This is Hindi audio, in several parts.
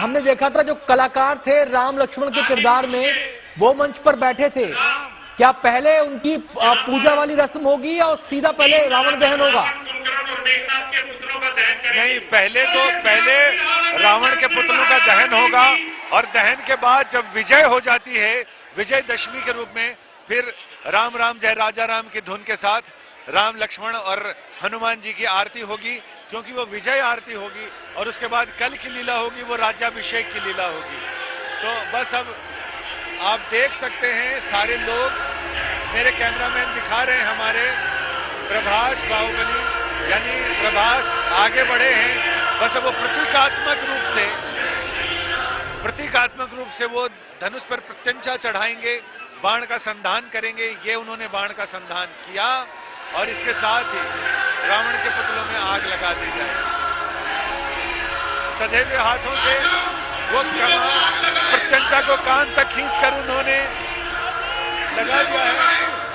हमने देखा था जो कलाकार थे राम लक्ष्मण के किरदार में, वो मंच पर बैठे थे। क्या पहले उनकी पूजा वाली रस्म होगी या सीधा पहले रावण दहन होगा? नहीं, पहले रावण के पुतलों का दहन होगा और दहन के बाद जब विजय हो जाती है, विजयदशमी के रूप में, फिर राम राम जय राजा राम की धुन के साथ राम लक्ष्मण और हनुमान जी की आरती होगी, क्योंकि वो विजय आरती होगी। और उसके बाद कल की लीला होगी, वो राज्याभिषेक की लीला होगी। तो बस अब आप देख सकते हैं, सारे लोग, मेरे कैमरामैन दिखा रहे हैं हमारे, प्रभास बाहुबली यानी प्रभास आगे बढ़े हैं। बस अब वो प्रतीकात्मक रूप से वो धनुष पर प्रत्यंचा चढ़ाएंगे, बाण का संधान करेंगे। ये उन्होंने बाण का संधान किया और इसके साथ ही रावण के पुतलों में आग लगा दी जाए। सधे हुए हाथों से वो प्रत्यंचा को कान तक खींचकर उन्होंने लगा दिया है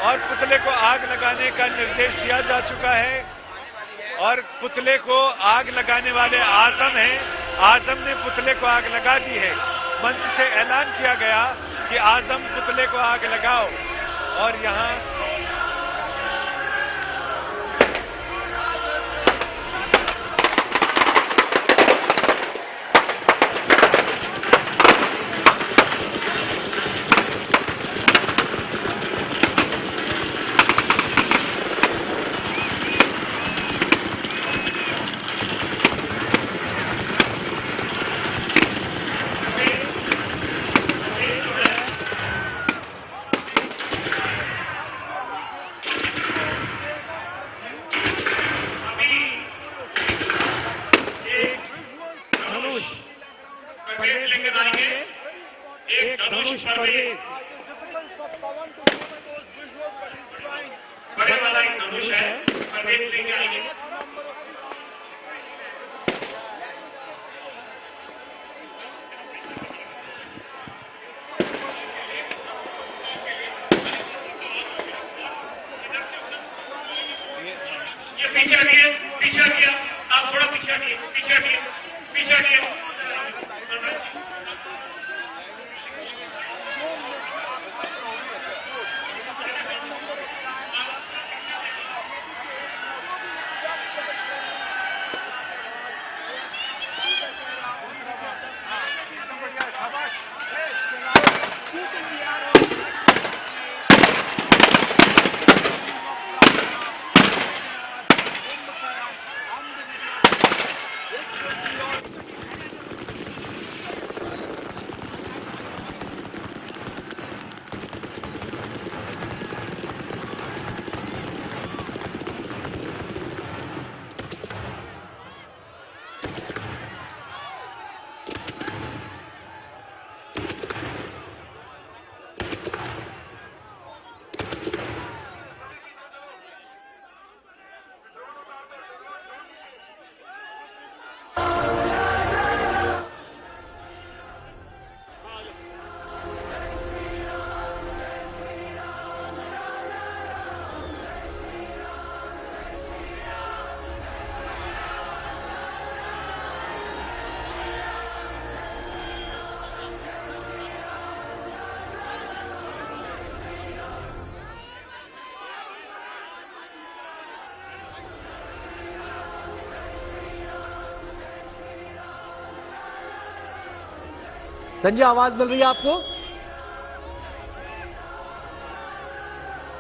और पुतले को आग लगाने का निर्देश दिया जा चुका है। और पुतले को आग लगाने वाले आजम हैं, आजम ने पुतले को आग लगा दी है। मंच से ऐलान किया गया कि आजम पुतले को आग लगाओ। और यहां एक धनुष प्रवेश बड़े वाला एक धनुष है, प्रवेश लेके आएंगे। ये पीछे हटिए, आप थोड़ा पीछे हटिए। संजय, आवाज मिल रही है आपको?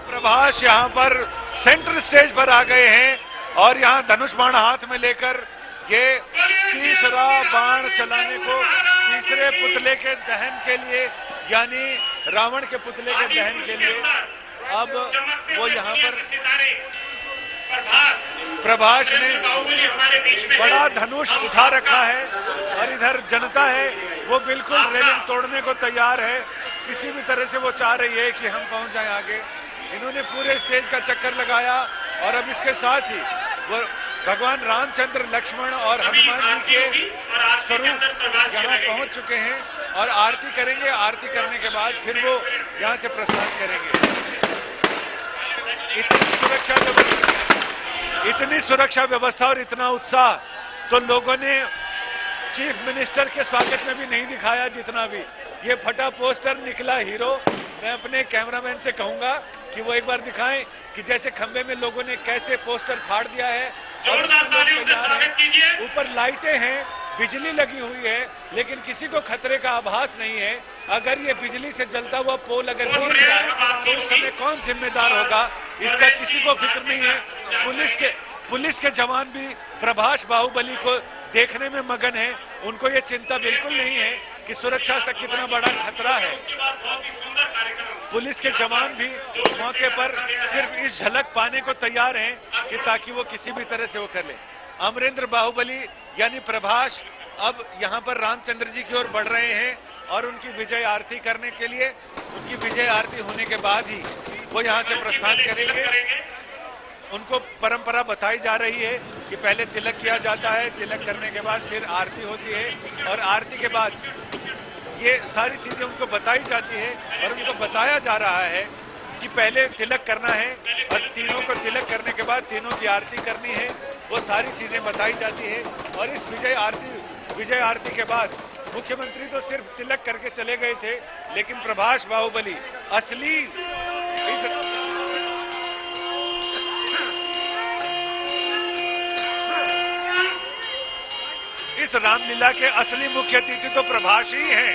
प्रभास यहां पर सेंटर स्टेज पर आ गए हैं और यहां धनुष बाण हाथ में लेकर ये तीसरा बाण चलाने को, तीसरे पुतले के दहन के लिए, यानी रावण के पुतले के दहन के लिए अब वो यहां पर प्रभास ने बड़ा धनुष उठा रखा है और इधर जनता है वो बिल्कुल रेलिंग तोड़ने को तैयार है। किसी भी तरह से वो चाह रही है कि हम पहुंच जाएं आगे। इन्होंने पूरे स्टेज का चक्कर लगाया और अब इसके साथ ही वो भगवान रामचंद्र, लक्ष्मण और हनुमान जी के स्वरूप यहाँ पहुंच चुके हैं और आरती करेंगे। आरती करने के बाद फिर वो यहाँ से प्रस्थान करेंगे। इतनी सुरक्षा व्यवस्था और इतना उत्साह तो लोगों ने चीफ मिनिस्टर के स्वागत में भी नहीं दिखाया जितना भी ये फटा पोस्टर निकला हीरो। मैं अपने कैमरामैन से कहूंगा कि वो एक बार दिखाएं कि जैसे खंबे में लोगों ने कैसे पोस्टर फाड़ दिया है। जोरदार तालियों से स्वागत कीजिए। ऊपर लाइटें हैं, बिजली लगी हुई है, लेकिन किसी को खतरे का आभास नहीं है। अगर ये बिजली से जलता हुआ पोल अगर गिर जाए तो उस समय कौन जिम्मेदार होगा, इसका किसी को फिक्र नहीं है। पुलिस के जवान भी प्रभाष बाहुबली को देखने में मगन है। उनको ये चिंता बिल्कुल नहीं है कि सुरक्षा से कितना बड़ा खतरा है। पुलिस के जवान भी मौके पर सिर्फ इस झलक पाने को तैयार हैं कि ताकि वो किसी भी तरह से वो कर ले। अमरेंद्र बाहुबली यानी प्रभाष अब यहां पर रामचंद्र जी की ओर बढ़ रहे हैं और उनकी विजय आरती करने के लिए, उनकी विजय आरती होने के बाद ही वो यहां से प्रस्थान करेंगे। उनको परंपरा बताई जा रही है कि पहले तिलक किया जाता है, तिलक करने के बाद फिर आरती होती है और आरती के बाद ये सारी चीजें उनको बताई जाती है और उनको बताया जा रहा है कि पहले तिलक करना है और तीनों को तिलक करने के बाद तीनों की आरती करनी है। वो सारी चीजें बताई जाती है और इस विजय आरती के बाद मुख्यमंत्री तो सिर्फ तिलक करके चले गए थे, लेकिन प्रभाष बाहुबली असली इस रामलीला के असली मुख्य अतिथि तो प्रभाष ही हैं।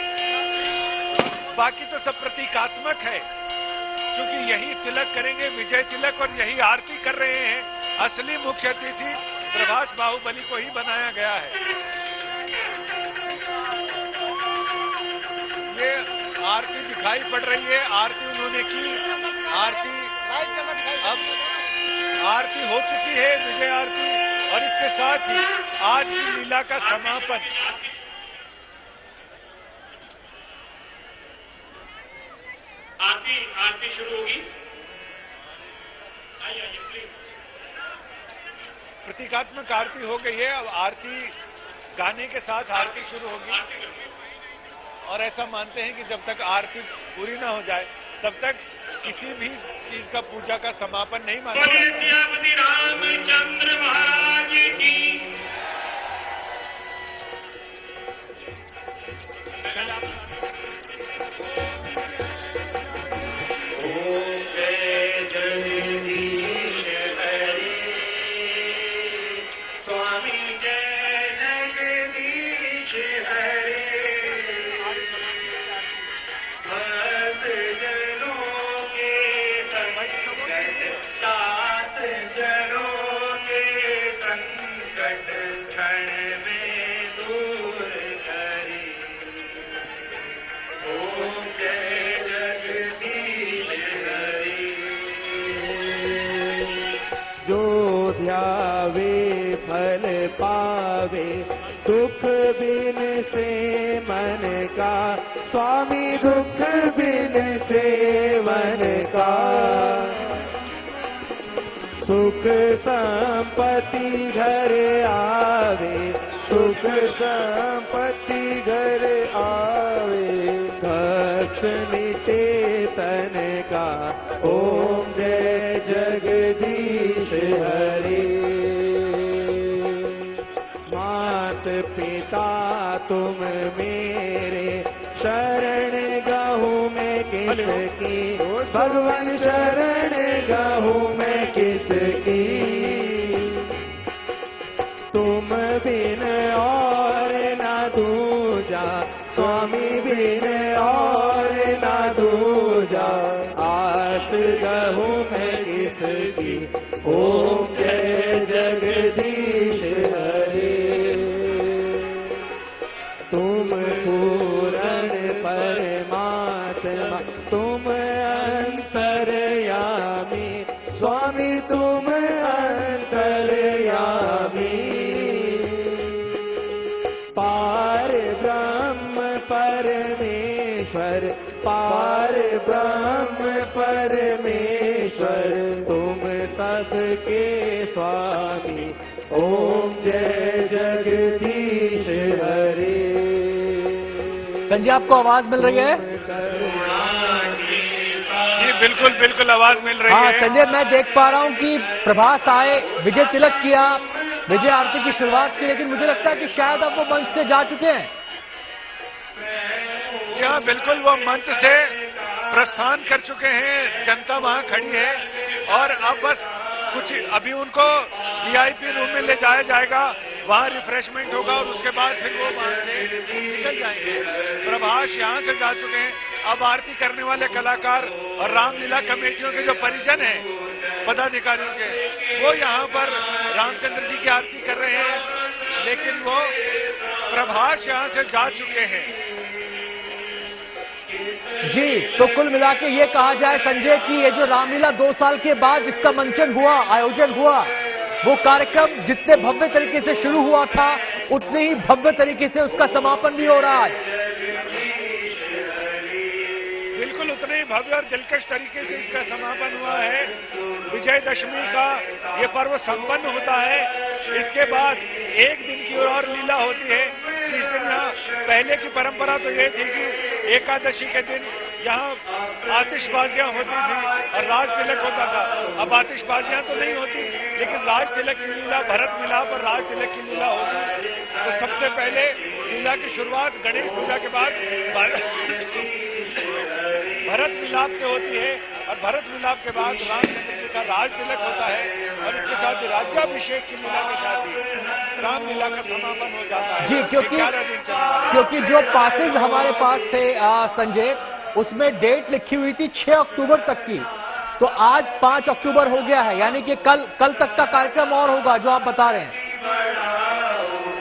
बाकी तो सब प्रतीकात्मक है, क्योंकि यही तिलक करेंगे, विजय तिलक, और यही आरती कर रहे हैं। असली मुख्य अतिथि प्रभाष बाहुबली को ही बनाया गया है। ये आरती दिखाई पड़ रही है, आरती उन्होंने की, अब आरती हो चुकी है, विजय आरती, और इसके साथ ही आज की लीला का समापन। आरती शुरू होगी। आइए प्लीज। प्रतीकात्मक आरती हो गई है, अब आरती गाने के साथ आरती शुरू होगी। और ऐसा मानते हैं कि जब तक आरती पूरी ना हो जाए तब तक किसी भी चीज का पूजा का समापन नहीं माना जाता। सियापति रामचंद्र महाराज की। ओम जय जगदीश हरे, स्वामी जय जगदीश हरे। भक्त जनों के सात जनों के संकट क्षण में दूर करे। ओम जय जगदीश हरे। जो ध्यावे फल पावे, दुख बिन से मन का, स्वामी दुख बिन से मन का। सुख संपत्ति घर आवे, सुख संपत्ति घर आवे। कष्ट मिटे तन का, ओम जय जगदीश हरे। मात पिता तुम मेरे, शरण गहूँ मैं किसकी, भगवान शरण गहूँ मैं किसकी। तुम बिन और ना दूजा, स्वामी बिन और ना दूजा। आस गहूँ मैं किसकी, ओम जय जगदीश हरे। तुम पूर्ण परमात्मा, तुम अंतर्यामी, स्वामी तुम अंतर्यामी। पार ब्रह्म परमेश्वर, पार ब्रह्म परमेश्वर। तुम सबके स्वामी, ओम जय जगदीश हरे। संजय, आपको आवाज मिल रही है? जी बिल्कुल बिल्कुल आवाज मिल रही हाँ है। संजय, मैं देख पा रहा हूँ कि प्रभास आए, विजय तिलक किया, विजय आरती की शुरुआत की, लेकिन मुझे लगता है कि शायद अब वो मंच से जा चुके हैं। जी हाँ, बिल्कुल वो मंच से प्रस्थान कर चुके हैं, जनता वहां खड़ी है और अब बस कुछ अभी उनको वीआईपी रूम में ले जाया जाएगा, वहां रिफ्रेशमेंट होगा और उसके बाद फिर वो वहां से निकल जाएंगे। प्रभास यहां से जा चुके हैं। अब आरती करने वाले कलाकार और रामलीला कमेटियों के जो परिजन हैं पदाधिकारियों के, वो यहां पर रामचंद्र जी की आरती कर रहे हैं, लेकिन वो प्रभास यहां से जा चुके हैं। जी, तो कुल मिला के ये कहा जाए संजय कि ये जो रामलीला 2 साल के बाद जिसका मंचन हुआ, आयोजन हुआ, वो कार्यक्रम जितने भव्य तरीके से शुरू हुआ था उतने ही भव्य तरीके से उसका समापन भी हो रहा है। बिल्कुल उतने ही भव्य और दिलकश तरीके से इसका समापन हुआ है। विजयदशमी का ये पर्व संपन्न होता है। इसके बाद एक दिन की और लीला होती है। जिस दिन यहाँ पहले की परंपरा तो ये थी कि एकादशी के दिन यहाँ आतिशबाजियां होती थी और राज तिलक होता था। अब आतिशबाजियां तो नहीं होती, लेकिन राज तिलक की लीला, भरत मिलाप और राज तिलक की लीला होगी। तो सबसे पहले लीला की शुरुआत गणेश पूजा के बाद भरत मिलाप से होती है और भरत मिलाप के बाद रामचंद्र जी का राज तिलक होता है और इसके साथ ही राज्याभिषेक की लीला के साथ ही रामलीला का समापन हो जाता है। जी, क्योंकि जो पासेज हमारे पास थे संजय, उसमें डेट लिखी हुई थी 6 अक्टूबर तक की, तो आज 5 अक्टूबर हो गया है, यानी कि कल तक का कार्यक्रम और होगा जो आप बता रहे हैं।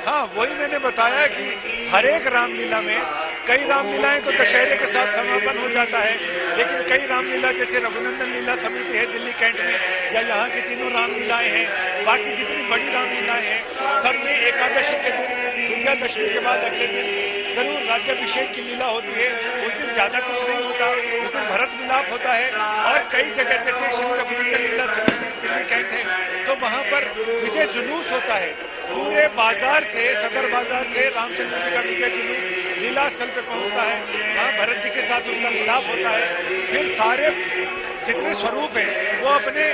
हाँ, वही मैंने बताया कि हर एक रामलीला में कई रामलीलाएं तो दशहरे के साथ समापन हो जाता है, लेकिन कई रामलीला जैसे रघुनंदन लीला समिति है दिल्ली कैंट में, या यहाँ की तीनों रामलीलाएं हैं, बाकी जितनी बड़ी रामलीलाएं हैं, सब में एकादशी के दिन, विजयादशमी के बाद अगले दिन जरूर राज्याभिषेक की लीला होती है। उस दिन ज्यादा कुछ नहीं होता, उस दिन भरत मिलाप होता है और कई जगह जैसे श्री रघुनंदन लीला समिति दिल्ली कैंट है, तो वहां पर विजय जुलूस होता है। पूरे बाजार से, सदर बाजार से रामचंद्र जी का विजय जुलूस लीला स्थल पे पहुंचता है, वहां भरत जी के साथ उनका मिलाप होता है। फिर सारे जितने स्वरूप हैं वो अपने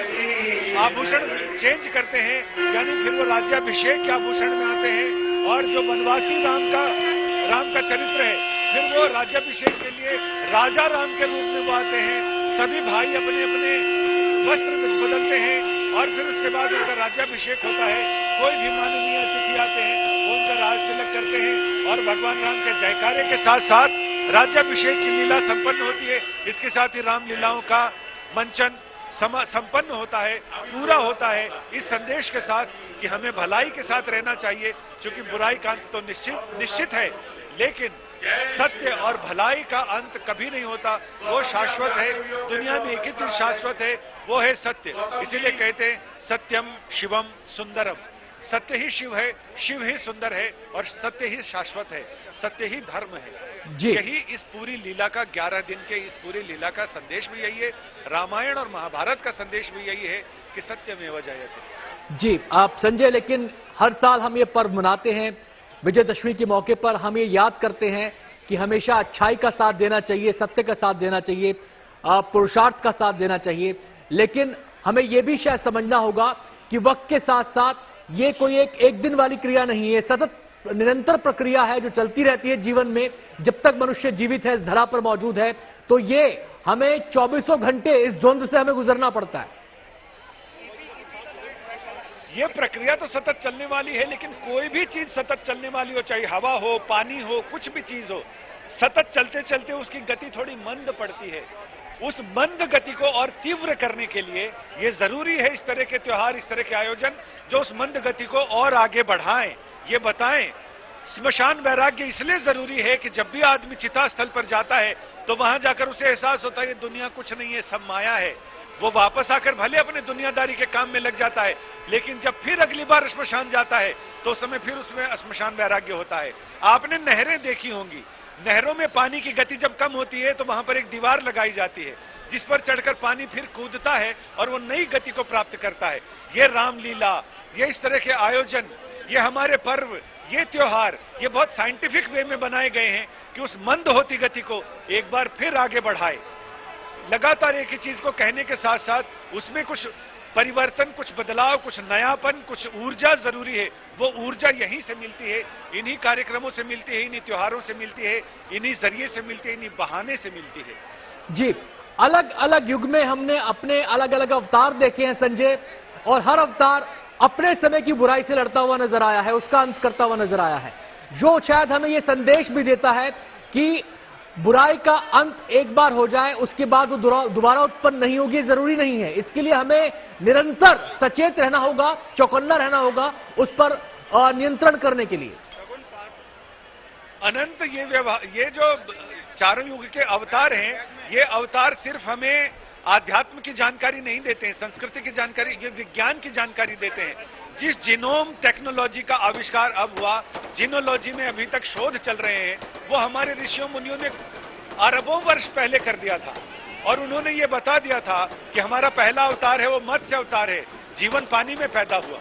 आभूषण चेंज करते हैं, यानी फिर वो राज्याभिषेक के आभूषण में आते हैं और जो वनवासी राम का चरित्र है, फिर वो राज्याभिषेक के लिए राजा राम के रूप में वो आते हैं। सभी भाई अपने अपने वस्त्र बदलते हैं और फिर उसके बाद उनका राज्याभिषेक होता है। कोई भी माननीय अतिथि आते हैं, वो उनका राज तिलक करते हैं और भगवान राम के जयकारे के साथ साथ राज्याभिषेक की लीला संपन्न होती है। इसके साथ ही रामलीलाओं का मंचन संपन्न होता है, पूरा होता है, इस संदेश के साथ कि हमें भलाई के साथ रहना चाहिए, क्योंकि बुराई का अंत तो निश्चित है, लेकिन सत्य और भलाई का अंत कभी नहीं होता, वो शाश्वत है। दुनिया में एक ही चीज शाश्वत है, वो है सत्य। इसीलिए कहते हैं सत्यम शिवम सुंदरम। सत्य ही शिव है, शिव ही सुंदर है और सत्य ही शाश्वत है, सत्य ही धर्म है। यही इस पूरी लीला का 11 दिन के इस पूरी लीला का संदेश भी यही है। रामायण और महाभारत का संदेश भी यही है कि सत्यमेव जयते। जी, आप संजय, लेकिन हर साल हम ये पर्व मनाते हैं, विजयदशमी के मौके पर हम ये याद करते हैं कि हमेशा अच्छाई का साथ देना चाहिए, सत्य का साथ देना चाहिए, पुरुषार्थ का साथ देना चाहिए, लेकिन हमें यह भी शायद समझना होगा कि वक्त के साथ साथ ये कोई एक दिन वाली क्रिया नहीं है, सतत निरंतर प्रक्रिया है जो चलती रहती है जीवन में। जब तक मनुष्य जीवित है, इस धरा पर मौजूद है, तो ये हमें 24 घंटे इस द्वंद्व से हमें गुजरना पड़ता है। ये प्रक्रिया तो सतत चलने वाली है, लेकिन कोई भी चीज सतत चलने वाली हो, चाहे हवा हो, पानी हो, कुछ भी चीज हो, सतत चलते चलते उसकी गति थोड़ी मंद पड़ती है। उस मंद गति को और तीव्र करने के लिए ये जरूरी है इस तरह के त्योहार, इस तरह के आयोजन जो उस मंद गति को और आगे बढ़ाएं, ये बताएं। स्मशान वैराग्य इसलिए जरूरी है कि जब भी आदमी चिता स्थल पर जाता है तो वहां जाकर उसे एहसास होता है ये दुनिया कुछ नहीं है, सब माया है। वो वापस आकर भले अपने दुनियादारी के काम में लग जाता है, लेकिन जब फिर अगली बार श्मशान जाता है तो उस समय फिर उसमें श्मशान वैराग्य होता है। आपने नहरें देखी होंगी, नहरों में पानी की गति जब कम होती है तो वहां पर एक दीवार लगाई जाती है जिस पर चढ़कर पानी फिर कूदता है और वो नई गति को प्राप्त करता है। ये रामलीला, ये इस तरह के आयोजन, ये हमारे पर्व, ये त्योहार, ये बहुत साइंटिफिक वे में बनाए गए हैं कि उस मंद होती गति को एक बार फिर आगे बढ़ाए। लगातार एक ही चीज को कहने के साथ साथ उसमें कुछ परिवर्तन, कुछ बदलाव, कुछ नयापन, कुछ ऊर्जा जरूरी है। वो ऊर्जा यहीं से मिलती है, इन्हीं कार्यक्रमों से मिलती है, इन्हीं त्योहारों से मिलती है, इन्हीं जरिए से मिलती है, इन्हीं बहाने से मिलती है। जी, अलग अलग युग में हमने अपने अलग अलग अवतार देखे हैं संजय, और हर अवतार अपने समय की बुराई से लड़ता हुआ नजर आया है, उसका अंत करता हुआ नजर आया है, जो शायद हमें यह संदेश भी देता है कि बुराई का अंत एक बार हो जाए, उसके बाद वो दोबारा उत्पन्न नहीं होगी, जरूरी नहीं है। इसके लिए हमें निरंतर सचेत रहना होगा, चौकन्ना रहना होगा, उस पर नियंत्रण करने के लिए। अनंत ये जो चारों युग के अवतार हैं, ये अवतार सिर्फ हमें आध्यात्म की जानकारी नहीं देते हैं, संस्कृति की जानकारी, ये विज्ञान की जानकारी देते हैं। जिस जीनोम टेक्नोलॉजी का आविष्कार अब हुआ, जीनोलॉजी में अभी तक शोध चल रहे हैं, वो हमारे ऋषियों मुनियों ने अरबों वर्ष पहले कर दिया था। और उन्होंने ये बता दिया था कि हमारा पहला अवतार है वो मत्स्य अवतार है, जीवन पानी में पैदा हुआ।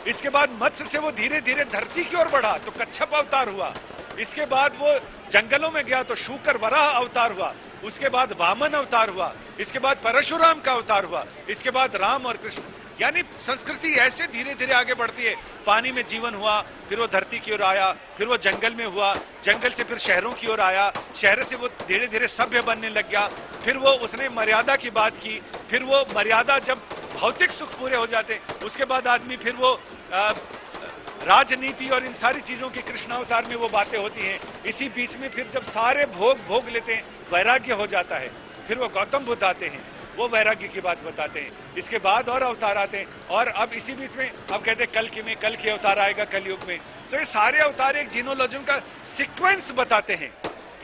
इसके बाद मत्स्य से वो धीरे धीरे धरती की ओर बढ़ा तो कच्छप अवतार हुआ। इसके बाद वो जंगलों में गया तो शूकर वराह अवतार हुआ। उसके बाद वामन अवतार हुआ। इसके बाद परशुराम का अवतार हुआ। इसके बाद राम और कृष्ण। यानी संस्कृति ऐसे धीरे धीरे आगे बढ़ती है। पानी में जीवन हुआ, फिर वो धरती की ओर आया, फिर वो जंगल में हुआ, जंगल से फिर शहरों की ओर आया, शहर से वो धीरे धीरे सभ्य बनने लग गया। फिर वो उसने मर्यादा की बात की, फिर वो मर्यादा जब भौतिक सुख पूरे हो जाते, उसके बाद आदमी फिर वो राजनीति और इन सारी चीजों की कृष्णावतार में वो बातें होती हैं। इसी बीच में फिर जब सारे भोग लेते हैं, वैराग्य हो जाता है, फिर वो गौतम बुद्ध आते हैं, वो वैराग्य की बात बताते हैं। इसके बाद और अवतार आते हैं, और अब इसी बीच में अब कहते हैं कल की अवतार आएगा कलयुग में। तो ये सारे अवतार एक जीनोलॉजी का सीक्वेंस बताते हैं।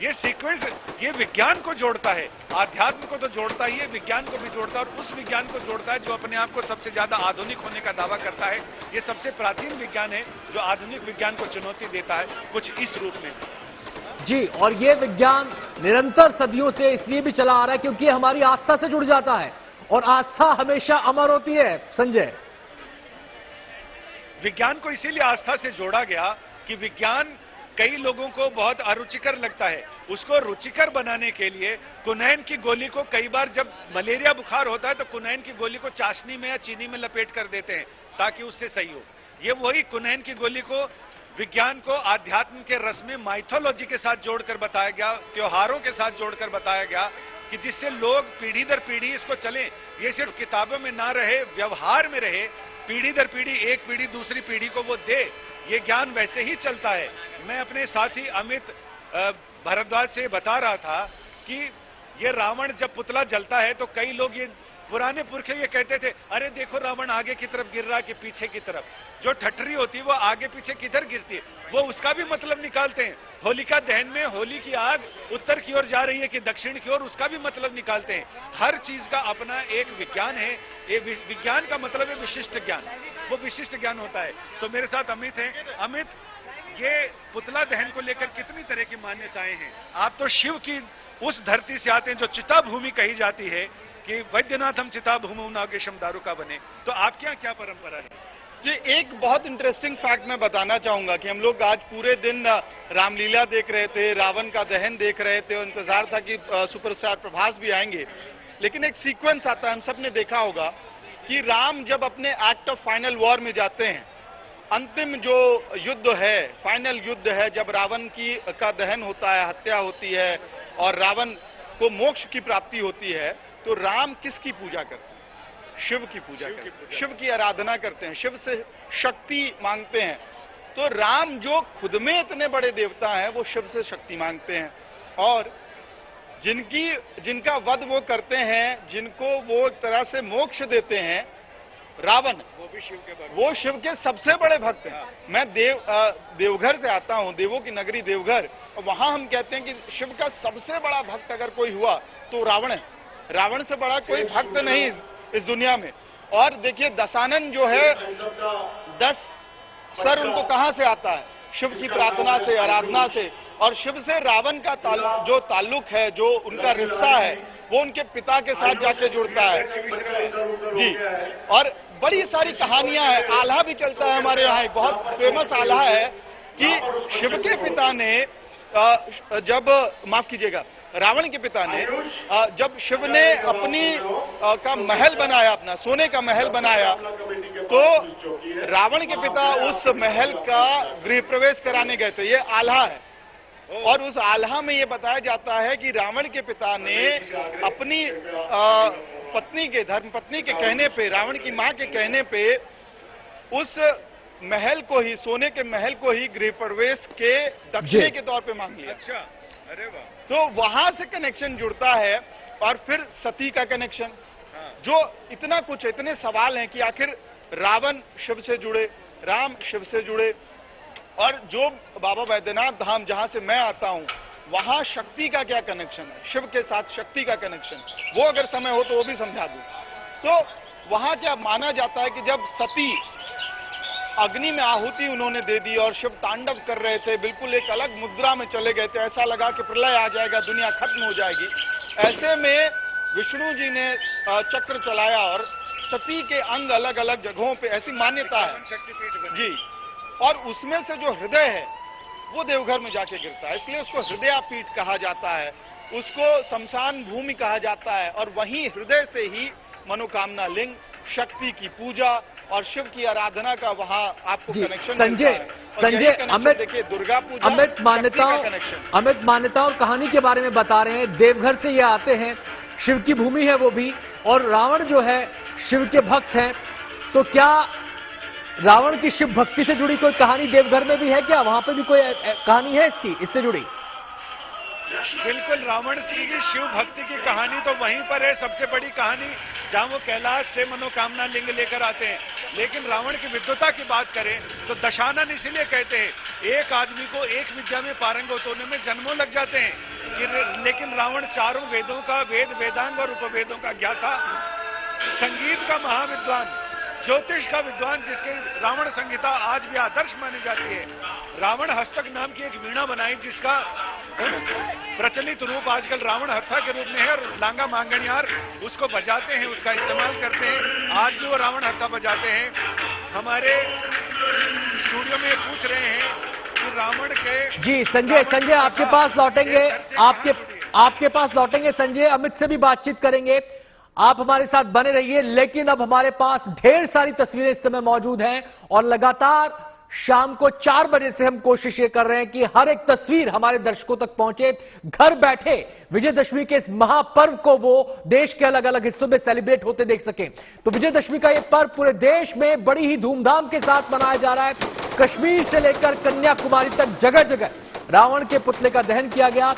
ये सीक्वेंस ये विज्ञान को जोड़ता है, आध्यात्म को तो जोड़ता ही है, विज्ञान को भी जोड़ता है, और उस विज्ञान को जोड़ता है जो अपने आप को सबसे ज्यादा आधुनिक होने का दावा करता है। ये सबसे प्राचीन विज्ञान है जो आधुनिक विज्ञान को चुनौती देता है, कुछ इस रूप में। जी, और ये विज्ञान निरंतर सदियों से इसलिए भी चला आ रहा है क्योंकि ये हमारी आस्था से जुड़ जाता है, और आस्था हमेशा अमर होती है। संजय, विज्ञान को इसीलिए आस्था से जोड़ा गया कि विज्ञान कई लोगों को बहुत अरुचिकर लगता है। उसको रुचिकर बनाने के लिए कुनैन की गोली को कई बार जब मलेरिया बुखार होता है तो कुनैन की गोली को चाशनी में या चीनी में लपेट कर देते हैं ताकि उससे सही हो। ये वही कुनैन की गोली को विज्ञान को आध्यात्म के रस में माइथोलॉजी के साथ जोड़कर बताया गया, त्योहारों के साथ जोड़कर बताया गया, कि जिससे लोग पीढ़ी दर पीढ़ी इसको चलें। ये सिर्फ किताबों में ना रहे, व्यवहार में रहे, पीढ़ी दर पीढ़ी, एक पीढ़ी दूसरी पीढ़ी को वो दे। ये ज्ञान वैसे ही चलता है। मैं अपने साथी अमित भारद्वाज से बता रहा था कि ये रावण जब पुतला जलता है तो कई लोग, ये पुराने पुरखे ये कहते थे, अरे देखो रावण आगे की तरफ गिर रहा कि पीछे की तरफ। जो ठठरी होती है वो आगे पीछे किधर गिरती है, वो उसका भी मतलब निकालते हैं। होलिका दहन में होली की आग उत्तर की ओर जा रही है कि दक्षिण की ओर, उसका भी मतलब निकालते हैं। हर चीज का अपना एक विज्ञान है। ये विज्ञान का मतलब है विशिष्ट ज्ञान, वो विशिष्ट ज्ञान होता है। तो मेरे साथ अमित हैं। अमित, ये पुतला दहन को लेकर कितनी तरह की मान्यताएं हैं? आप तो शिव की उस धरती से आते हैं जो चिता भूमि कही जाती है कि वैद्यनाथम चिता भूमि नागेशम दारुका बने, तो आपके यहाँ क्या परंपरा है? जी, एक बहुत इंटरेस्टिंग फैक्ट मैं बताना चाहूंगा कि हम लोग आज पूरे दिन रामलीला देख रहे थे, रावण का दहन देख रहे थे, और इंतजार था कि सुपरस्टार प्रभास भी आएंगे। लेकिन एक सीक्वेंस आता है, हम सब ने देखा होगा कि राम जब अपने एक्ट ऑफ फाइनल वॉर में जाते हैं, अंतिम जो युद्ध है, फाइनल युद्ध है, जब रावण का दहन होता है, हत्या होती है और रावण को मोक्ष की प्राप्ति होती है, तो राम किसकी पूजा करते हैं? शिव की पूजा करते हैं, शिव की आराधना करते हैं, शिव से शक्ति मांगते हैं। तो राम जो खुद में इतने बड़े देवता हैं, वो शिव से शक्ति मांगते हैं, और जिनका वध वो करते हैं, जिनको वो एक तरह से मोक्ष देते हैं, रावण, वो शिव के सबसे बड़े भक्त हैं। मैं देवघर से आता हूं, देवों की नगरी देवघर, और वहां हम कहते हैं कि शिव का सबसे बड़ा भक्त अगर कोई हुआ तो रावण है। रावण से बड़ा कोई भक्त नहीं इस दुनिया में। और देखिए, दशानन जो है, 10 सर उनको कहां से आता है? शिव की प्रार्थना से, आराधना से। और शिव से रावण का जो ताल्लुक है, जो उनका रिश्ता है, वो उनके पिता के साथ जाके जुड़ता है जी। और बड़ी सारी कहानियां हैं, आल्हा भी चलता है हमारे यहाँ। एक बहुत फेमस आल्हा है कि शिव के पिता ने जब, माफ कीजिएगा, रावण के पिता ने जब शिव ने अपनी का महल बनाया, अपना सोने का महल बनाया, तो रावण के पिता उस महल का गृह प्रवेश कराने गए थे। ये आल्हा है, और उस आल्हा में ये बताया जाता है कि रावण के पिता ने अपनी पत्नी के, धर्मपत्नी के कहने पे, रावण की मां के कहने पे उस महल को ही, सोने के महल को ही गृह प्रवेश के दक्षिणे के तौर पे मांग लिया। अच्छा, अरे वाह। तो वहां से कनेक्शन जुड़ता है, और फिर सती का कनेक्शन, जो इतना कुछ, इतने सवाल हैं कि आखिर रावण शिव से जुड़े, राम शिव से जुड़े, और जो बाबा बैद्यनाथ धाम जहां से मैं आता हूं, वहां शक्ति का क्या कनेक्शन है, शिव के साथ शक्ति का कनेक्शन, वो अगर समय हो तो वो भी समझा दूं। तो वहां क्या माना जाता है कि जब सती अग्नि में आहुति उन्होंने दे दी और शिव तांडव कर रहे थे, बिल्कुल एक अलग मुद्रा में चले गए थे, ऐसा लगा कि प्रलय आ जाएगा, दुनिया खत्म हो जाएगी। ऐसे में विष्णु जी ने चक्र चलाया और सती के अंग अलग अलग जगहों पे, ऐसी मान्यता है जी, और उसमें से जो हृदय है वो देवघर में जाके गिरता है, इसलिए उसको हृदयापीठ कहा जाता है, उसको शमशान भूमि कहा जाता है। और वहीं हृदय से ही मनोकामना लिंग, शक्ति की पूजा और शिव की आराधना का वहां आपको कनेक्शन संजय, अमित, देखिए दुर्गा पूजा, अमित मान्यताओं और कहानी के बारे में बता रहे हैं। देवघर से ये आते हैं, शिव की भूमि है वो भी, और रावण जो है शिव के भक्त हैं। तो क्या रावण की शिव भक्ति से जुड़ी कोई कहानी देवघर में भी है क्या? वहां पे भी कोई कहानी है इससे जुड़ी? बिल्कुल, रावण सिंह की शिव भक्ति की कहानी तो वहीं पर है, सबसे बड़ी कहानी, जहां वो कैलाश से मनोकामना लिंग लेकर आते हैं। लेकिन रावण की विद्वता की बात करें तो दशानन इसीलिए कहते हैं, एक आदमी को एक विद्या में पारंगत होने में जन्मों लग जाते हैं, लेकिन रावण चारों वेदों का, वेद वेदांग और उपवेदों का ज्ञाता, संगीत का महाविद्वान, ज्योतिष का विद्वान, जिसके रावण संहिता आज भी आदर्श मानी जाती है। रावण हस्तक नाम की एक वीणा बनाई, जिसका प्रचलित रूप आजकल रावण हत्था के रूप में है, और लांगा मांगणियार उसको बजाते हैं, उसका इस्तेमाल करते हैं। आज भी वो रावण हत्था बजाते हैं। हमारे स्टूडियो में पूछ रहे हैं कि रावण के जी संजय आपके पास लौटेंगे, आपके पास लौटेंगे संजय, अमित से भी बातचीत करेंगे, आप हमारे साथ बने रहिए। लेकिन अब हमारे पास ढेर सारी तस्वीरें इस समय मौजूद हैं, और लगातार शाम को 4 बजे से हम कोशिश ये कर रहे हैं कि हर एक तस्वीर हमारे दर्शकों तक पहुंचे, घर बैठे विजयदशमी के इस महापर्व को वो देश के अलग अलग हिस्सों में सेलिब्रेट होते देख सकें। तो विजयदशमी का ये पर्व पूरे देश में बड़ी ही धूमधाम के साथ मनाया जा रहा है। कश्मीर से लेकर कन्याकुमारी तक जगह जगह रावण के पुतले का दहन किया गया।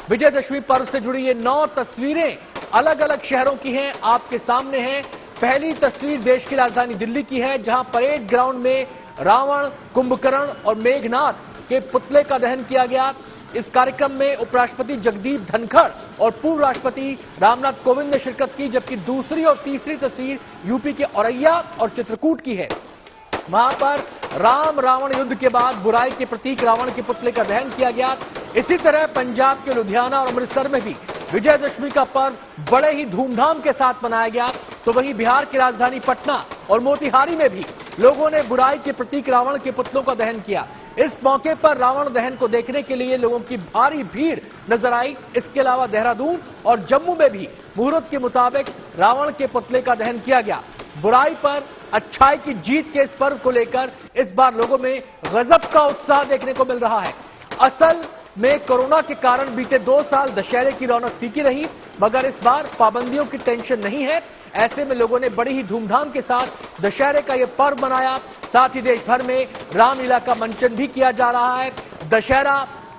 विजयदशमी पर्व से जुड़ी ये 9 तस्वीरें अलग अलग शहरों की हैं, आपके सामने हैं। पहली तस्वीर देश की राजधानी दिल्ली की है, जहां परेड ग्राउंड में रावण, कुंभकर्ण और मेघनाथ के पुतले का दहन किया गया। इस कार्यक्रम में उपराष्ट्रपति जगदीप धनखड़ और पूर्व राष्ट्रपति रामनाथ कोविंद ने शिरकत की, जबकि दूसरी और तीसरी तस्वीर यूपी के औरैया और चित्रकूट की है। वहां पर राम रावण युद्ध के बाद बुराई के प्रतीक रावण के पुतले का दहन किया गया। इसी तरह पंजाब के लुधियाना और अमृतसर में भी विजयदशमी का पर्व बड़े ही धूमधाम के साथ मनाया गया। तो वहीं बिहार की राजधानी पटना और मोतिहारी में भी लोगों ने बुराई के प्रतीक रावण के पुतलों का दहन किया। इस मौके पर रावण दहन को देखने के लिए लोगों की भारी भीड़ नजर आई। इसके अलावा देहरादून और जम्मू में भी मुहूर्त के मुताबिक रावण के पुतले का दहन किया गया। बुराई पर अच्छाई की जीत के इस पर्व को लेकर इस बार लोगों में गजब का उत्साह देखने को मिल रहा है। असल में कोरोना के कारण बीते 2 साल दशहरे की रौनक फीकी रही, मगर इस बार पाबंदियों की टेंशन नहीं है। ऐसे में लोगों ने बड़ी ही धूमधाम के साथ दशहरे का यह पर्व मनाया। साथ ही देश भर में रामलीला का मंचन भी किया जा रहा है। दशहरा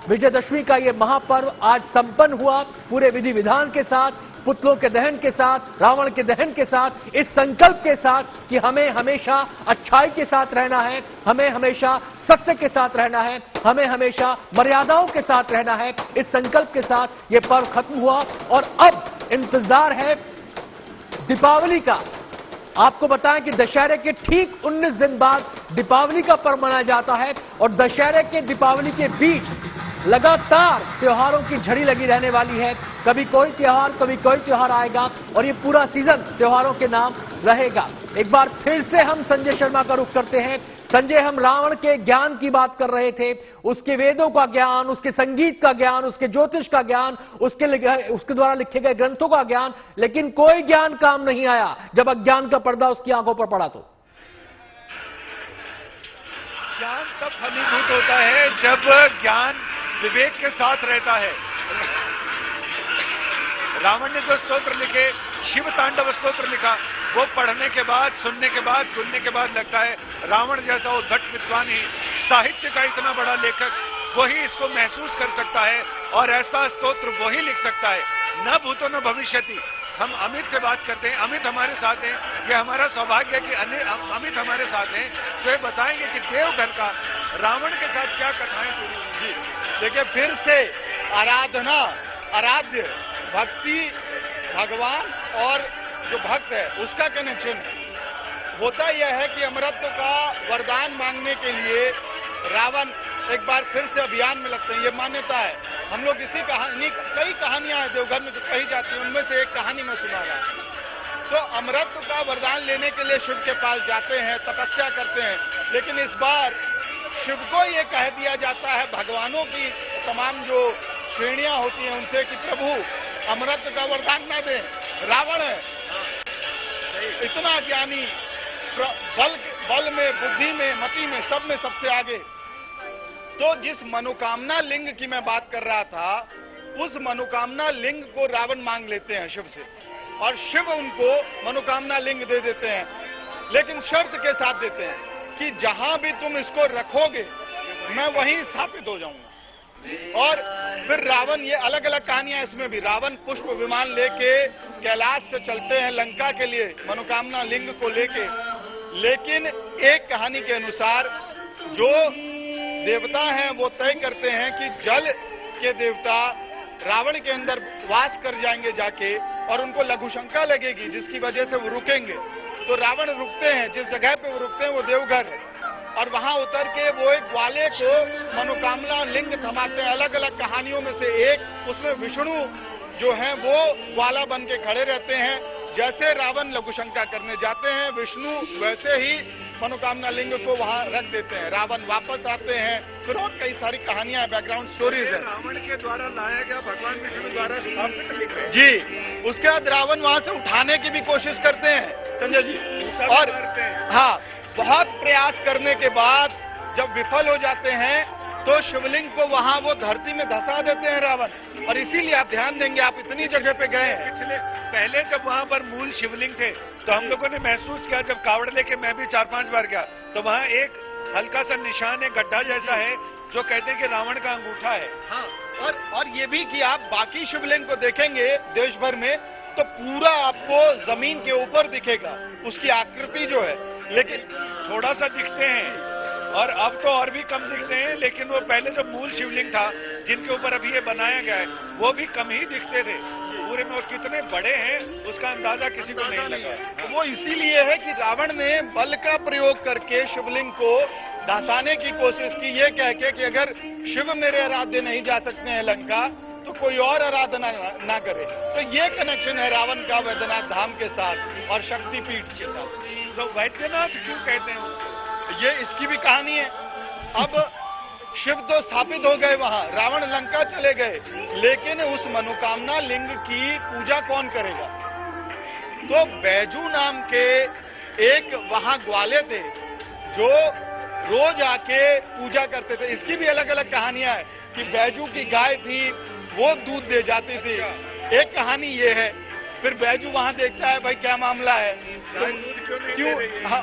विजयदशमी का यह महापर्व आज संपन्न हुआ पूरे विधि विधान के साथ, पुतलों के दहन के साथ, रावण के दहन के साथ, इस संकल्प के साथ कि हमें हमेशा अच्छाई के साथ रहना है, हमें हमेशा सत्य के साथ रहना है, हमें हमेशा मर्यादाओं के साथ रहना है। इस संकल्प के साथ ये पर्व खत्म हुआ और अब इंतजार है दीपावली का। आपको बताएं कि दशहरे के ठीक 19 दिन बाद दीपावली का पर्व मनाया जाता है, और दशहरे के दीपावली के बीच लगातार त्योहारों की झड़ी लगी रहने वाली है। कभी कोई त्योहार आएगा, और ये पूरा सीजन त्योहारों के नाम रहेगा। एक बार फिर से हम संजय शर्मा का रुख करते हैं संजय, हम रावण के ज्ञान की बात कर रहे थे, उसके वेदों का ज्ञान, उसके संगीत का ज्ञान, उसके ज्योतिष का ज्ञान, उसके द्वारा लिखे गए ग्रंथों का ज्ञान, लेकिन कोई ज्ञान काम नहीं आया जब अज्ञान का पर्दा उसकी आंखों पर पड़ा। तो ज्ञान तब फलीभूत होता है जब ज्ञान विवेक के साथ रहता है। रावण ने जो स्तोत्र लिखे, शिव तांडव स्तोत्र लिखा, वो पढ़ने के बाद, सुनने के बाद, सुनने के बाद लगता है रावण जैसा उद्धट विद्वान ही, साहित्य का इतना बड़ा लेखक, वही इसको महसूस कर सकता है और ऐसा स्तोत्र वही लिख सकता है। न भूतो न भविष्यति। हम अमित से बात करते हैं, अमित हमारे साथ हैं, ये हमारा सौभाग्य है कि अमित हमारे साथ हैं, तो ये बताएंगे कि देवघर का रावण के साथ क्या कथाएं जुड़ी हुई। देखिए, फिर से आराधना, आराध्य, भक्ति, भगवान और जो भक्त है उसका कनेक्शन है। होता यह है कि अमरत्व का वरदान मांगने के लिए रावण एक बार फिर से अभियान में लगते हैं, ये मान्यता है। हम लोग इसी कहानी, कई कहानियां हैं देवघर में जो कही जाती हैं, उनमें से एक कहानी मैं सुना रहा हूं। तो अमरत्व का वरदान लेने के लिए शिव के पास जाते हैं, तपस्या करते हैं, लेकिन इस बार शिव को ये कह दिया जाता है, भगवानों की तमाम जो श्रेणियां होती हैं उनसे, कि प्रभु अमरत्व का वरदान ना दें, रावण है इतना ज्ञानी, बल में, बुद्धि में, मति में, सब में सबसे आगे। तो जिस मनोकामना लिंग की मैं बात कर रहा था, उस मनोकामना लिंग को रावण मांग लेते हैं शिव से, और शिव उनको मनोकामना लिंग दे देते हैं, लेकिन शर्त के साथ देते हैं कि जहां भी तुम इसको रखोगे मैं वहीं स्थापित हो जाऊंगा। और फिर रावण, ये अलग अलग कहानियां इसमें भी, रावण पुष्प विमान लेके कैलाश से चलते हैं लंका के लिए मनोकामना लिंग को लेके, लेकिन एक कहानी के अनुसार जो देवता हैं वो तय करते हैं कि जल के देवता रावण के अंदर वास कर जाएंगे जाके, और उनको लघुशंका लगेगी जिसकी वजह से वो रुकेंगे। तो रावण रुकते हैं, जिस जगह पे वो रुकते हैं वो देवघर है, और वहां उतर के वो एक ग्वाले को मनोकामना लिंग थमाते हैं। अलग अलग कहानियों में से एक, उसमें विष्णु जो हैं वो ग्वाला बन के खड़े रहते हैं। जैसे रावण लघुशंका करने जाते हैं, विष्णु वैसे ही मनोकामना लिंग को वहां रख देते हैं। रावण वापस आते हैं, फिर और कई सारी कहानियां, बैकग्राउंड स्टोरीज है। रावण के द्वारा लाया गया, भगवान विष्णु द्वारा स्थापित लिंग है जी। उसके बाद रावण वहां से उठाने की भी कोशिश करते हैं संजय जी, और हाँ, बहुत प्रयास करने के बाद जब विफल हो जाते हैं तो शिवलिंग को वहां वो धरती में धंसा देते हैं रावण। और इसीलिए आप ध्यान देंगे, आप इतनी जगह पे गए हैं, पहले जब वहां पर मूल शिवलिंग थे तो हम लोगों ने महसूस किया, जब कावड़ लेके मैं भी 4-5 बार गया, तो वहां एक हल्का सा निशान है, गड्ढा जैसा है, जो कहते हैं कि रावण का अंगूठा है। हाँ, और ये भी कि आप बाकी शिवलिंग को देखेंगे देश भर में तो पूरा आपको जमीन के ऊपर दिखेगा उसकी आकृति जो है, लेकिन थोड़ा सा दिखते हैं, और अब तो और भी कम दिखते हैं, लेकिन वो पहले जो मूल शिवलिंग था जिनके ऊपर अभी ये बनाया गया है, वो भी कम ही दिखते थे पूरे में, और कितने बड़े हैं उसका अंदाजा किसी को नहीं लगा। वो इसीलिए है कि रावण ने बल का प्रयोग करके शिवलिंग को धंसाने की कोशिश की, ये कह के कि अगर शिव मेरे आराध्य नहीं जा सकते हैं लंका तो कोई और आराधना ना करे। तो ये कनेक्शन है रावण का वैद्यनाथ धाम के साथ और शक्तिपीठ के साथ। तो वैद्यनाथ क्यों कहते हैं? ये इसकी भी कहानी है। अब शिव तो स्थापित हो गए वहां, रावण लंका चले गए, लेकिन उस मनोकामना लिंग की पूजा कौन करेगा? तो बैजू नाम के एक वहां ग्वाले थे जो रोज आके पूजा करते थे। इसकी भी अलग अलग कहानियां हैं कि बैजू की गाय थी, वो दूध दे जाती थी, एक कहानी ये है। फिर बैजू वहां देखता है, भाई क्या मामला है, तो क्यों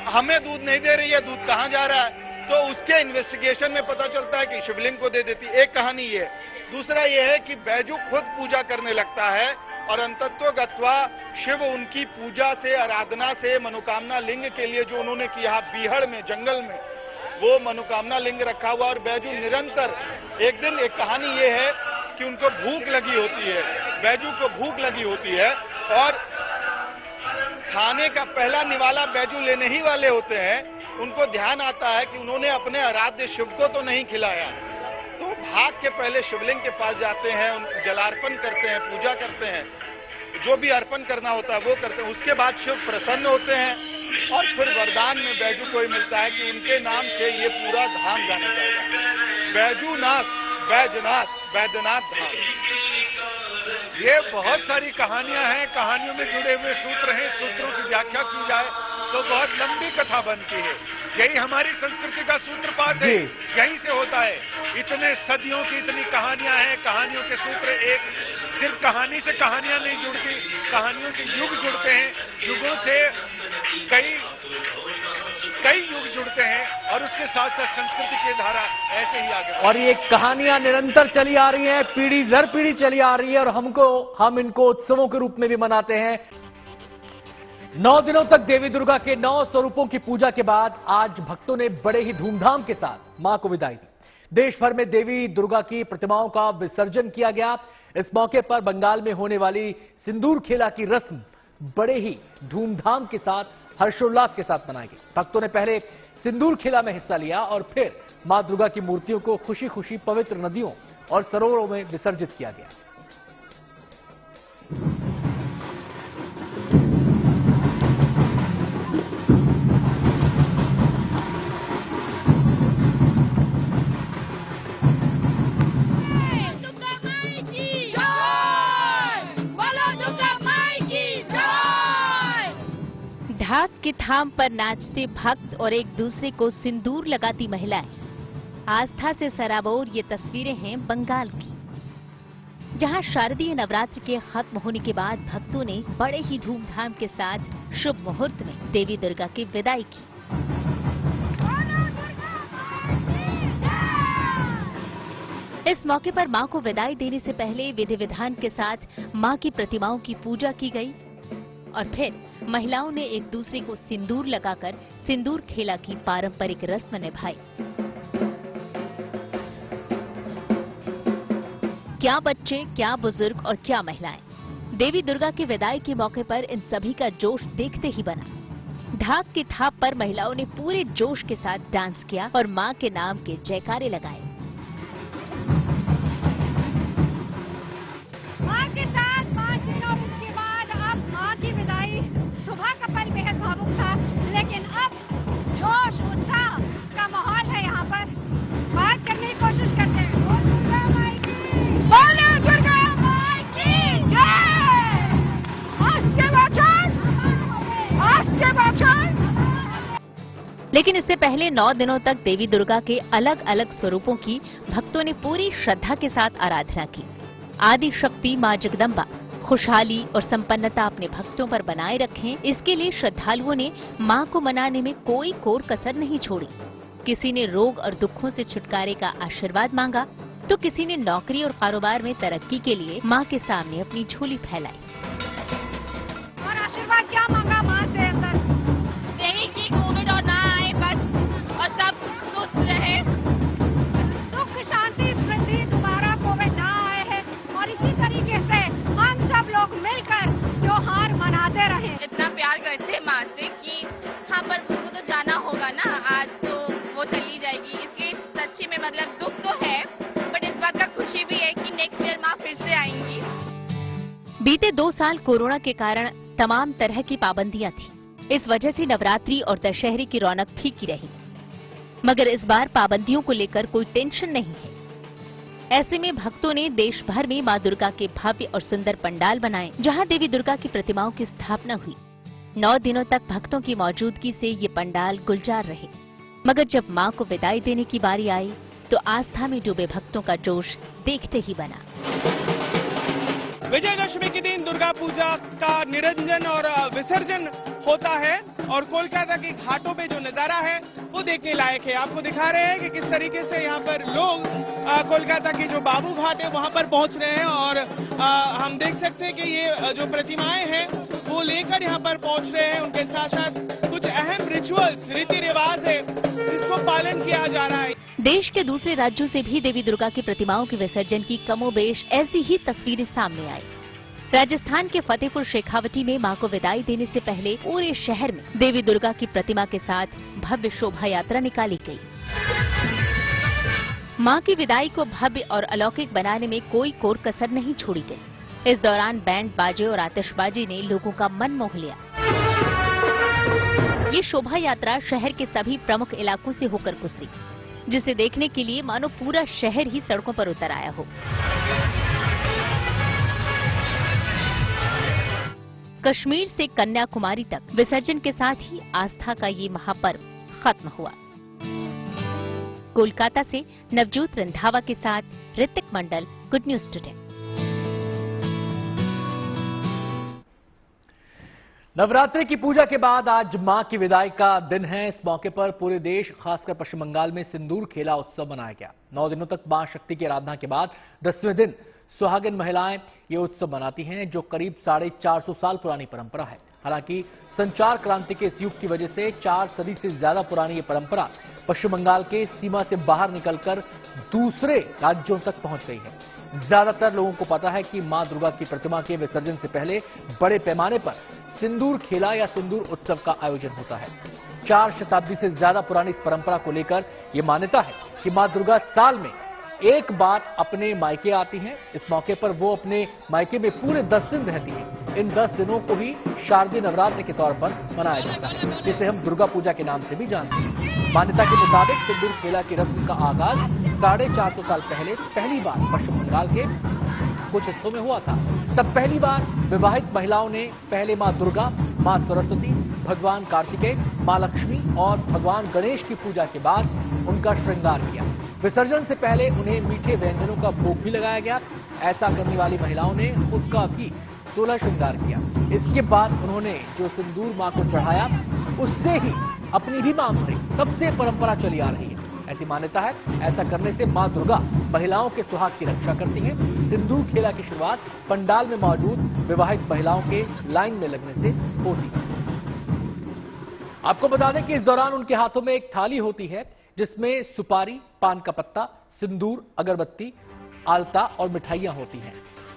हमें दूध नहीं दे रही है, दूध कहाँ जा रहा है? तो उसके इन्वेस्टिगेशन में पता चलता है कि शिवलिंग को दे देती। एक कहानी ये। दूसरा ये है कि बैजू खुद पूजा करने लगता है और अंतत्व गत्वा शिव उनकी पूजा से, आराधना से मनोकामना लिंग के लिए जो उन्होंने किया बीहड़ में, जंगल में, वो मनोकामना लिंग रखा हुआ, और बैजू निरंतर, एक दिन एक कहानी ये है कि उनको भूख लगी होती है, बैजू को भूख लगी होती है, और खाने का पहला निवाला बैजू लेने ही वाले होते हैं। उनको ध्यान आता है कि उन्होंने अपने आराध्य शिव को तो नहीं खिलाया, तो भाग के पहले शिवलिंग के पास जाते हैं, जलार्पण करते हैं, पूजा करते हैं, जो भी अर्पण करना होता है वो करते हैं। उसके बाद शिव प्रसन्न होते हैं, और फिर वरदान में बैजू को ही मिलता है कि उनके नाम से ये पूरा धाम जाना जाएगा, बैजूनाथ, बैजनाथ, बैद्यनाथ धाम। ये बहुत सारी कहानियां हैं, कहानियों में जुड़े हुए सूत्र हैं, सूत्रों की व्याख्या की जाए तो बहुत लंबी कथा बनती है। यही हमारी संस्कृति का सूत्रपात है, यहीं से होता है। इतने सदियों की इतनी कहानियां हैं, कहानियों के सूत्र एक, सिर्फ कहानी से कहानियां नहीं जुड़ती, कहानियों से युग जुड़ते हैं, युगों से कई युग जुड़ते हैं और उसके साथ साथ संस्कृति की धारा ऐसे ही आगे। और ये कहानियां निरंतर चली आ रही हैं, पीढ़ी दर पीढ़ी चली आ रही है और हम इनको उत्सवों के रूप में भी मनाते हैं। 9 दिनों तक देवी दुर्गा के 9 स्वरूपों की पूजा के बाद आज भक्तों ने बड़े ही धूमधाम के साथ मां को विदाई दी। देश भर में देवी दुर्गा की प्रतिमाओं का विसर्जन किया गया। इस मौके पर बंगाल में होने वाली सिंदूर खेला की रस्म बड़े ही धूमधाम के साथ हर्षोल्लास के साथ मनाई गई। भक्तों ने पहले सिंदूर खेला में हिस्सा लिया और फिर मां दुर्गा की मूर्तियों को खुशी खुशी पवित्र नदियों और सरोवरों में विसर्जित किया गया। ढाक के थाम पर नाचते भक्त और एक दूसरे को सिंदूर लगाती महिलाएं। आस्था से सराबोर ये तस्वीरें हैं बंगाल की, जहां शारदीय नवरात्र के खत्म होने के बाद भक्तों ने बड़े ही धूमधाम के साथ शुभ मुहूर्त में देवी दुर्गा की विदाई की। इस मौके पर मां को विदाई देने से पहले विधि विधान के साथ मां की प्रतिमाओं की पूजा की गई और फिर महिलाओं ने एक दूसरे को सिंदूर लगाकर सिंदूर खेला की पारंपरिक रस्म निभाई। क्या बच्चे, क्या बुजुर्ग और क्या महिलाएं, देवी दुर्गा की विदाई के मौके पर इन सभी का जोश देखते ही बना। ढाक की थाप पर महिलाओं ने पूरे जोश के साथ डांस किया और मां के नाम के जयकारे लगाए। मां के साथ 5 दिन और उसके बाद अब मां की विदाई। सुबह का पल बेहद भावुक था, लेकिन अब जोश उत्साह का माहौल है। यहाँ पर बात करने की कोशिश करते हैं। बोलो दुर्गा माई की जय। आस्ते बचन। लेकिन इससे पहले 9 दिनों तक देवी दुर्गा के अलग अलग स्वरूपों की भक्तों ने पूरी श्रद्धा के साथ आराधना की। आदि शक्ति मां जगदम्बा खुशहाली और संपन्नता अपने भक्तों पर बनाए रखें, इसके लिए श्रद्धालुओं ने मां को मनाने में कोई कोर कसर नहीं छोड़ी। किसी ने रोग और दुखों से छुटकारे का आशीर्वाद मांगा, तो किसी ने नौकरी और कारोबार में तरक्की के लिए मां के सामने अपनी झोली फैलाई। और आशीर्वाद क्या मांगा मां से अंदर? यही कि कोविड और ना आए बस, और सब सुस्त रहे, सुख शांति समृद्धि, दोबारा कोविड ना आए है। और इसी तरीके से हम सब लोग मिलकर त्योहार मनाते रहे। इतना प्यार करते माँ से कि हाँ, पर उनको तो जाना होगा ना, आज तो वो चली जाएगी, इसलिए सच्ची में मतलब दुख तो है, बट इस बात का खुशी भी है कि नेक्स्ट ईयर माँ फिर से आएंगी। बीते 2 साल कोरोना के कारण तमाम तरह की पाबंदियां थी। इस वजह से नवरात्रि और दशहरे की रौनक फीकी रही, मगर इस बार पाबंदियों को लेकर कोई टेंशन नहीं है। ऐसे में भक्तों ने देश भर में मां दुर्गा के भव्य और सुंदर पंडाल बनाए, जहां देवी दुर्गा की प्रतिमाओं की स्थापना हुई। 9 दिनों तक भक्तों की मौजूदगी से ये पंडाल गुलजार रहे, मगर जब मां को विदाई देने की बारी आई तो आस्था में डूबे भक्तों का जोश देखते ही बना। विजयदशमी के दिन दुर्गा पूजा का निरंजन और विसर्जन होता है और कोलकाता के घाटों पे जो नजारा है वो देखने लायक है। आपको दिखा रहे हैं कि किस तरीके से यहाँ पर लोग कोलकाता के जो बाबू घाट है वहाँ पर पहुँच रहे हैं और हम देख सकते हैं कि ये जो प्रतिमाएं हैं वो लेकर यहाँ पर पहुँच रहे हैं। उनके साथ साथ कुछ अहम रिचुअल्स, रीति रिवाज है जिसको पालन किया जा रहा है। देश के दूसरे राज्यों से भी देवी दुर्गा की प्रतिमाओं के विसर्जन की कमोबेश ऐसी ही तस्वीरें सामने आई। राजस्थान के फतेहपुर शेखावटी में मां को विदाई देने से पहले पूरे शहर में देवी दुर्गा की प्रतिमा के साथ भव्य शोभा यात्रा निकाली गई। मां की विदाई को भव्य और अलौकिक बनाने में कोई कोर कसर नहीं छोड़ी गई। इस दौरान बैंड बाजे और आतिशबाजी ने लोगों का मन मोह लिया। ये शोभा यात्रा शहर के सभी प्रमुख इलाकों से होकर गुजरी, जिसे देखने के लिए मानो पूरा शहर ही सड़कों पर उतर आया हो। कश्मीर से कन्याकुमारी तक विसर्जन के साथ ही आस्था का ये महापर्व खत्म हुआ। कोलकाता से नवजोत रंधावा के साथ ऋतिक मंडल, गुड न्यूज टुडे। नवरात्रि की पूजा के बाद आज मां की विदाई का दिन है। इस मौके पर पूरे देश, खासकर पश्चिम बंगाल में सिंदूर खेला उत्सव मनाया गया। 9 दिनों तक मां शक्ति की आराधना के बाद 10वें दिन सुहागिन महिलाएं ये उत्सव मनाती हैं, जो करीब 450 साल पुरानी परंपरा है। हालांकि संचार क्रांति के इस युग की वजह से 4 सदी से ज्यादा पुरानी ये परंपरा पश्चिम बंगाल के सीमा से बाहर निकलकर दूसरे राज्यों तक पहुंच गई है। ज्यादातर लोगों को पता है कि मां दुर्गा की प्रतिमा के विसर्जन से पहले बड़े पैमाने पर सिंदूर खेला या सिंदूर उत्सव का आयोजन होता है। 4 शताब्दी से ज्यादा पुरानी इस परंपरा को लेकर यह मान्यता है कि मां दुर्गा साल में एक बार अपने मायके आती हैं। इस मौके पर वो अपने मायके में पूरे 10 दिन रहती हैं। इन 10 दिनों को ही शारदीय नवरात्र के तौर पर मनाया जाता है, जिसे हम दुर्गा पूजा के नाम से भी जानते हैं। मान्यता के मुताबिक सिंदूर खेला की रस्म का आगाज 450 साल पहले पहली बार पश्चिम बंगाल के कुछ हिस्सों में हुआ था। तब पहली बार विवाहित महिलाओं ने पहले मां दुर्गा, मां सरस्वती, भगवान कार्तिकेय, मां लक्ष्मी और भगवान गणेश की पूजा के बाद उनका श्रृंगार किया। विसर्जन से पहले उन्हें मीठे व्यंजनों का भोग भी लगाया गया। ऐसा करने वाली महिलाओं ने खुद का भी 16 श्रृंगार किया। इसके बाद उन्होंने जो सिंदूर मां को चढ़ाया, उससे ही अपनी भी मांग भरी। तब से परंपरा चली आ रही है। ऐसी मान्यता है, ऐसा करने से मां दुर्गा महिलाओं के सुहाग की रक्षा करती हैं। सिंदूर खेला की शुरुआत पंडाल में मौजूद विवाहित महिलाओं के लाइन में लगने से होती है। आपको बता दें कि इस दौरान उनके हाथों में एक थाली होती है, जिसमें सुपारी, पान का पत्ता, सिंदूर, अगरबत्ती, आलता और मिठाइयां होती हैं।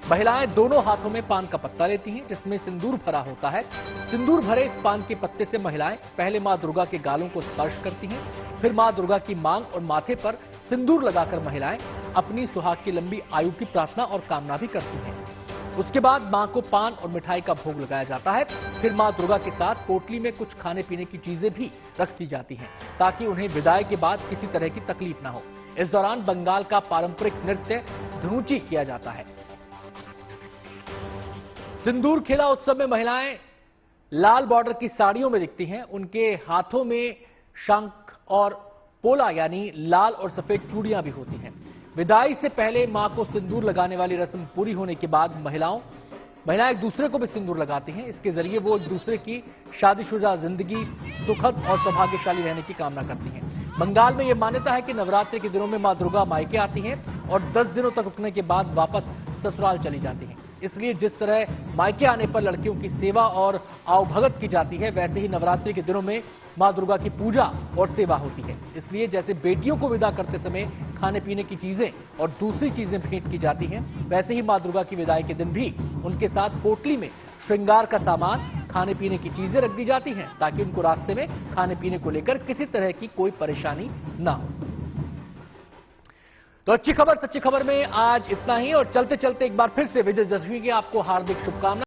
महिलाएं दोनों हाथों में पान का पत्ता लेती हैं, जिसमें सिंदूर भरा होता है। सिंदूर भरे इस पान के पत्ते से महिलाएं पहले मां दुर्गा के गालों को स्पर्श करती हैं, फिर मां दुर्गा की मांग और माथे पर सिंदूर लगाकर महिलाएं अपनी सुहाग की लंबी आयु की प्रार्थना और कामना भी करती हैं। उसके बाद मां को पान और मिठाई का भोग लगाया जाता है। फिर मां दुर्गा के साथ पोटली में कुछ खाने पीने की चीजें भी रख दी जाती हैं, ताकि उन्हें विदाई के बाद किसी तरह की तकलीफ ना हो। इस दौरान बंगाल का पारंपरिक नृत्य धनुची किया जाता है। सिंदूर खेला उत्सव में महिलाएं लाल बॉर्डर की साड़ियों में दिखती हैं। उनके हाथों में शंख और पोला यानी लाल और सफेद चूड़ियां भी होती हैं। विदाई से पहले मां को सिंदूर लगाने वाली रस्म पूरी होने के बाद महिलाएं एक दूसरे को भी सिंदूर लगाती हैं। इसके जरिए वो एक दूसरे की शादीशुदा जिंदगी सुखद और सौभाग्यशाली रहने की कामना करती हैं। बंगाल में यह मान्यता है कि नवरात्रि के दिनों में मां दुर्गा मायके आती हैं और 10 दिनों तक रुकने के बाद वापस ससुराल चली जाती हैं। इसलिए जिस तरह मायके आने पर लड़कियों की सेवा और आवभगत की जाती है, वैसे ही नवरात्रि के दिनों में मां दुर्गा की पूजा और सेवा होती है। इसलिए जैसे बेटियों को विदा करते समय खाने पीने की चीजें और दूसरी चीजें भेंट की जाती हैं, वैसे ही मां दुर्गा की विदाई के दिन भी उनके साथ पोटली में श्रृंगार का सामान, खाने पीने की चीजें रख दी जाती हैं, ताकि उनको रास्ते में खाने पीने को लेकर किसी तरह की कोई परेशानी ना हो। तो अच्छी खबर, सच्ची खबर में आज इतना ही। और चलते चलते एक बार फिर से विजयदशमी की आपको हार्दिक शुभकामनाएं।